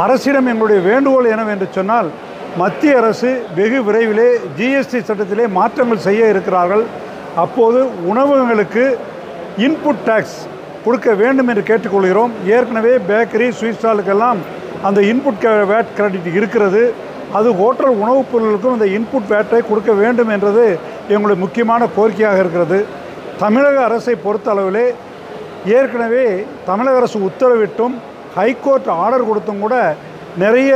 அரசிடம் எங்களுடைய வேண்டுகோள் என்னவென்று சொன்னால், மத்திய அரசு வெகு விரைவிலே ஜிஎஸ்டி சட்டத்திலே மாற்றங்கள் செய்ய இருக்கிறார்கள். அப்போது உணவகங்களுக்கு இன்புட் டேக்ஸ் கொடுக்க வேண்டும் என்று கேட்டுக்கொள்கிறோம். ஏற்கனவே பேக்கரி, ஸ்வீட் ஸ்டாலுக்கெல்லாம் அந்த இன்புட் வேட் கிரெடிட் இருக்கிறது. அது ஹோட்டல் உணவுப் பொருட்களுக்கும் இந்த இன்புட் வேட்டை கொடுக்க வேண்டும் என்றது எங்களுடைய முக்கியமான கோரிக்கையாக இருக்கிறது. தமிழக அரசை பொறுத்த அளவிலே ஏற்கனவே தமிழக அரசு உத்தரவிட்டும் ஹைகோர்ட் ஆர்டர் கொடுத்தும் கூட நிறைய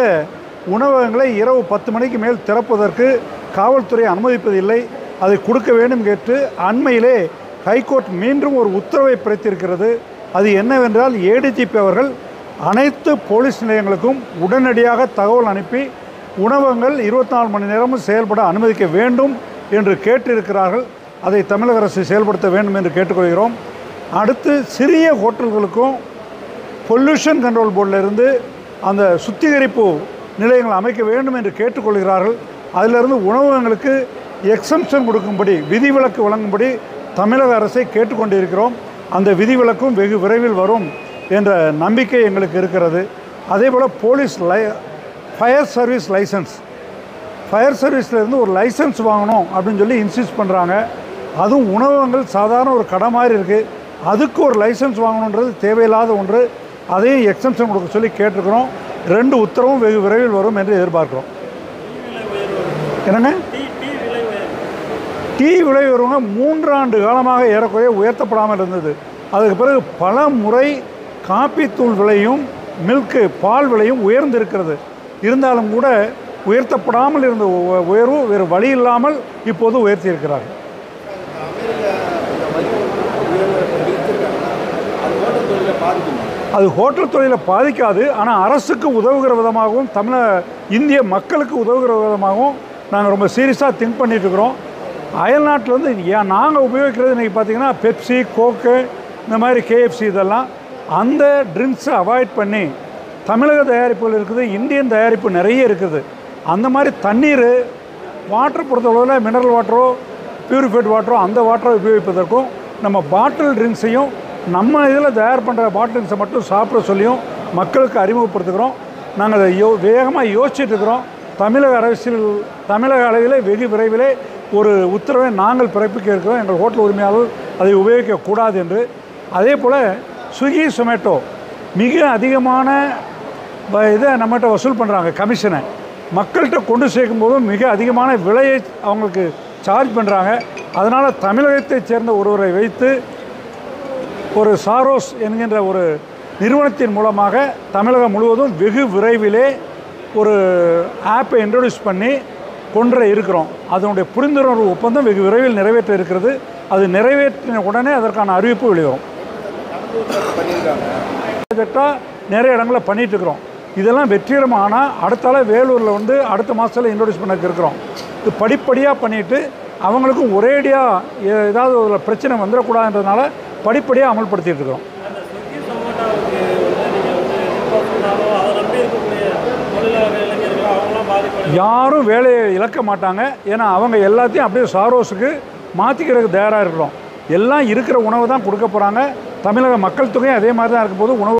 உணவகங்களை இரவு 10 மணிக்கு மேல் திறப்பதற்கு காவல்துறை அனுமதிப்பதில்லை. அதை கொடுக்க வேண்டும் கேட்டு அண்மையிலே ஹைகோர்ட் மீண்டும் ஒரு உத்தரவை பிறப்பித்திருக்கிறது. அது என்னவென்றால், ஏடிஜிபி அவர்கள் அனைத்து போலீஸ் நிலையங்களுக்கும் உடனடியாக தகவல் அனுப்பி உணவகங்கள் 24 மணி நேரமும் செயல்பட அனுமதிக்க வேண்டும் என்று கேட்டிருக்கிறார்கள். அதை தமிழக அரசு செயல்படுத்த வேண்டும் என்று கேட்டுக்கொள்கிறோம். அடுத்து சிறிய ஹோட்டல்களுக்கும் பொல்யூஷன் கண்ட்ரோல் போர்டிலிருந்து அந்த சுத்திகரிப்பு நிலையங்கள் அமைக்க வேண்டும் என்று கேட்டுக்கொள்கிறார்கள். அதிலிருந்து உணவகங்களுக்கு எக்ஸம்ஷன் கொடுக்கும்படி, விதிவிலக்கு வழங்கும்படி தமிழக அரசை கேட்டுக்கொண்டிருக்கிறோம். அந்த விதிவிலக்கும் வெகு விரைவில் வரும் என்ற நம்பிக்கை எங்களுக்கு இருக்கிறது. அதேபோல் police fire service licence, fire சர்வீஸ்லேருந்து ஒரு லைசன்ஸ் வாங்கணும் அப்படின்னு சொல்லி இன்சிஸ்ட் பண்ணுறாங்க. அதுவும் உணவகங்கள் சாதாரண ஒரு கடை மாதிரி இருக்குது. அதுக்கு ஒரு லைசன்ஸ் வாங்கணுன்றது தேவையில்லாத ஒன்று. அதையும் எக்ஸம்ஷன் கொடுக்க சொல்லி கேட்டிருக்கிறோம். 2 உத்தரவும் வெகு விரைவில் வரும் என்று எதிர்பார்க்கிறோம். என்னங்க, டீ விலை உயர்வுங்க 3 ஆண்டு காலமாக ஏறக்குறைய உயர்த்தப்படாமல் இருந்தது. அதுக்கு பிறகு பல முறை காப்பி தூள் விலையும் மில்க்கு பால் விலையும் உயர்ந்திருக்கிறது. இருந்தாலும் கூட உயர்த்தப்படாமல் இருந்த உயர்வு வேறு வழி இல்லாமல் இப்போது உயர்த்தியிருக்கிறார்கள். அது ஹோட்டல் தொழிலை பாதிக்காது. ஆனால் அரசுக்கு உதவுகிற விதமாகவும் இந்திய மக்களுக்கு உதவுகிற விதமாகவும் நாங்கள் ரொம்ப சீரியஸாக திங்க் பண்ணிட்டுருக்கிறோம். அயல்நாட்டிலேருந்து நாங்கள் உபயோகிக்கிறது இன்றைக்கி பார்த்திங்கன்னா பெப்சி, கோக்கு, இந்த மாதிரி KFC இதெல்லாம் அந்த ட்ரிங்க்ஸை அவாய்ட் பண்ணி தமிழக தயாரிப்புகள் இருக்குது, இந்தியன் தயாரிப்பு நிறைய இருக்குது. அந்த மாதிரி தண்ணீர், வாட்டர் பொறுத்தளவில் மினரல் வாட்டரோ பியூரிஃபைட் வாட்டரோ அந்த வாட்டரை உபயோகிப்பதற்கும் நம்ம பாட்டில் ட்ரிங்க்ஸையும் நம்ம இதில் தயார் பண்ணுற பாட்டில் ட்ரிங்க்ஸை மட்டும் சாப்பிட சொல்லியும் மக்களுக்கு அறிமுகப்படுத்துகிறோம். நாங்கள் அதை வேகமாக யோசிச்சுட்ருக்கிறோம். தமிழக அளவில் வெகு விரைவிலே ஒரு உத்தரவை நாங்கள் பிறப்பிக்க இருக்கிறோம். எங்கள் ஹோட்டல் உரிமையாளர்கள் அதை உபயோகிக்கக்கூடாது என்று. அதே போல் ஸ்விக்கி, சொமேட்டோ மிக அதிகமான இதை நம்மகிட்ட வசூல் பண்ணுறாங்க. கமிஷனை மக்கள்கிட்ட கொண்டு சேர்க்கும் போதும் மிக அதிகமான விலையை அவங்களுக்கு சார்ஜ் பண்ணுறாங்க. அதனால் தமிழகத்தைச் சேர்ந்த ஒருவரை வைத்து ஒரு சாரோஸ் என்கின்ற ஒரு நிறுவனத்தின் மூலமாக தமிழகம் முழுவதும் வெகு விரைவிலே ஒரு ஆப்பை இன்ட்ரடியூஸ் பண்ணி கொண்டு இருக்கிறோம். அதனுடைய புரிந்துணர்வு ஒப்பந்தம் வெகு விரைவில் நிறைவேற்ற இருக்கிறது. அது நிறைவேற்றின உடனே அதற்கான அறிவிப்பு வெளிவரும். ப்ராஜெக்டாக நிறைய இடங்களில் பண்ணிகிட்ருக்கிறோம். இதெல்லாம் வெற்றிகரமான அடுத்தால வேலூரில் அடுத்த மாதத்தில் இன்ட்ரடியூஸ் பண்ண இருக்கிறோம். இது படிப்படியாக பண்ணிவிட்டு அவங்களுக்கும் ஒரேடியாக ஏதாவது ஒரு பிரச்சனை வந்துடக்கூடாதுன்றதுனால படிப்படியாக அமல்படுத்திட்டு இருக்கிறோம். யாரும் வேலையை இழக்க மாட்டாங்க. ஏன்னா அவங்க எல்லாத்தையும் அப்படியே சாரோஸுக்கு மாற்றிக்கிறதுக்கு தயாராக இருக்கிறோம். எல்லாம் இருக்கிற உணவு தான் கொடுக்க போகிறாங்க. தமிழக மக்கள் தொகையும் அதே மாதிரி தான் இருக்கும் போது உணவு